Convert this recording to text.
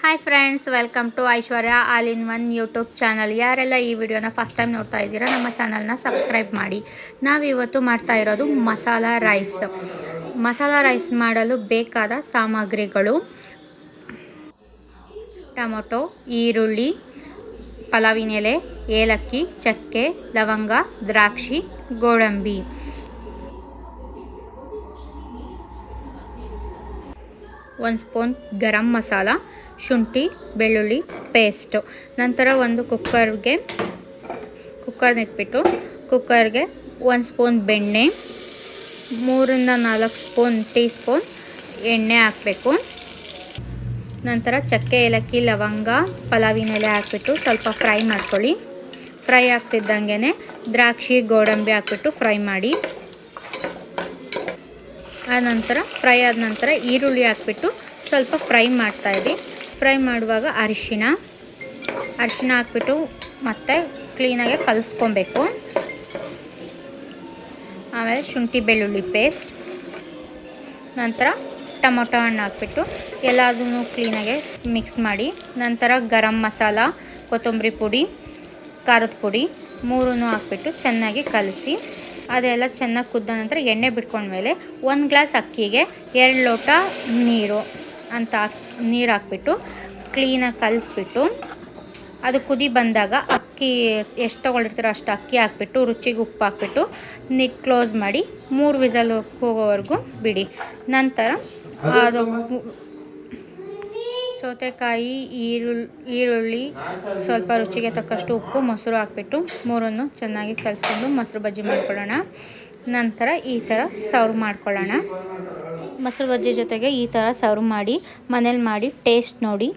Hi friends, welcome to Aishwarya all in one YouTube channel. ಯಾರೆಲ್ಲ ಈ ವಿಡಿಯೋನ ಫಸ್ಟ್ ಟೈಮ್ ನೋಡ್ತಾ ಇದ್ದೀರಾ, ನಮ್ಮ ಚಾನಲ್ನ ಸಬ್ಸ್ಕ್ರೈಬ್ ಮಾಡಿ. ನಾವಿವತ್ತು ಮಾಡ್ತಾ ಇರೋದು ಮಸಾಲ ರೈಸ್. ಮಸಾಲ ರೈಸ್ ಮಾಡಲು ಬೇಕಾದ ಸಾಮಗ್ರಿಗಳು: ಟೊಮೊಟೊ, ಈರುಳ್ಳಿ, ಪಲಾವಿನ ಎಲೆ, ಏಲಕ್ಕಿ, ಚಕ್ಕೆ, ಲವಂಗ, ದ್ರಾಕ್ಷಿ, ಗೋಡಂಬಿ. ಒಂದು ಸ್ಪೂನ್ ಗರಂ ಮಸಾಲ, ಶುಂಠಿ ಬೆಳ್ಳುಳ್ಳಿ ಪೇಸ್ಟು. ನಂತರ ಒಂದು ಕುಕ್ಕರ್ನಿಟ್ಬಿಟ್ಟು ಕುಕ್ಕರ್ಗೆ 1 ಸ್ಪೂನ್ ಬೆಣ್ಣೆ, 3-4 ಟೀ ಸ್ಪೂನ್ ಎಣ್ಣೆ ಹಾಕಬೇಕು. ನಂತರ ಚಕ್ಕೆ, ಏಲಕ್ಕಿ, ಲವಂಗ, ಪಲಾವಿನ ಎಲೆ ಹಾಕ್ಬಿಟ್ಟು ಸ್ವಲ್ಪ ಫ್ರೈ ಮಾಡ್ಕೊಳ್ಳಿ. ಫ್ರೈ ಆಗ್ತಿದ್ದಂಗೆ ದ್ರಾಕ್ಷಿ, ಗೋಡಂಬಿ ಹಾಕ್ಬಿಟ್ಟು ಫ್ರೈ ಮಾಡಿ. ಫ್ರೈ ಆದ ನಂತರ ಈರುಳ್ಳಿ ಹಾಕ್ಬಿಟ್ಟು ಸ್ವಲ್ಪ ಫ್ರೈ ಮಾಡ್ತಾಯಿರಿ. ಫ್ರೈ ಮಾಡುವಾಗ ಅರಿಶಿನ ಹಾಕ್ಬಿಟ್ಟು ಮತ್ತೆ ಕ್ಲೀನಾಗಿ ಕಲಿಸ್ಕೊಬೇಕು. ಆಮೇಲೆ ಶುಂಠಿ ಬೆಳ್ಳುಳ್ಳಿ ಪೇಸ್ಟ್, ನಂತರ ಟೊಮೊಟೊ ಹಣ್ಣು ಹಾಕ್ಬಿಟ್ಟು ಎಲ್ಲದೂ ಕ್ಲೀನಾಗಿ ಮಿಕ್ಸ್ ಮಾಡಿ. ನಂತರ ಗರಂ ಮಸಾಲ, ಕೊತ್ತಂಬರಿ ಪುಡಿ, ಖಾರದ ಪುಡಿ 3 ಹಾಕ್ಬಿಟ್ಟು ಚೆನ್ನಾಗಿ ಕಲಸಿ. ಅದೆಲ್ಲ ಚೆನ್ನಾಗಿ ಕುದ್ದ ನಂತರ ಎಣ್ಣೆ ಬಿಟ್ಕೊಂಡ್ಮೇಲೆ 1 ಗ್ಲಾಸ್ ಅಕ್ಕಿಗೆ 2 ಲೋಟ ನೀರು ಹಾಕ್ಬಿಟ್ಟು ಕ್ಲೀನಾಗಿ ಕಲಿಸ್ಬಿಟ್ಟು, ಅದು ಕುದಿ ಬಂದಾಗ ಅಕ್ಕಿ ಎಷ್ಟು ತೊಗೊಂಡಿರ್ತೀರೋ ಅಷ್ಟು ಅಕ್ಕಿ ಹಾಕ್ಬಿಟ್ಟು ರುಚಿಗೆ ಉಪ್ಪು ಹಾಕ್ಬಿಟ್ಟು ಕ್ಲೋಸ್ ಮಾಡಿ 3 ವಿಸಲ್ ಹೋಗೋವರೆಗೂ ಬಿಡಿ. ನಂತರ ಅದು ಸೌತೆಕಾಯಿ, ಈರುಳ್ಳಿ, ಸ್ವಲ್ಪ ರುಚಿಗೆ ತಕ್ಕಷ್ಟು ಉಪ್ಪು, ಮೊಸರು ಹಾಕ್ಬಿಟ್ಟು 3 ಚೆನ್ನಾಗಿ ಕಲಿಸ್ಕೊಂಡು ಮೊಸರು ಬಜ್ಜಿ ಮಾಡ್ಕೊಳ್ಳೋಣ. ನಂತರ ಈ ಥರ ಸರ್ವ್ ಮಾಡ್ಕೊಳ್ಳೋಣ. ಮೊಸರು ಬಜ್ಜಿ ಜೊತೆಗೆ ಈ ಥರ ಸರ್ವ್ ಮಾಡಿ ಮನೇಲಿ ಮಾಡಿ ಟೇಸ್ಟ್ ನೋಡಿ.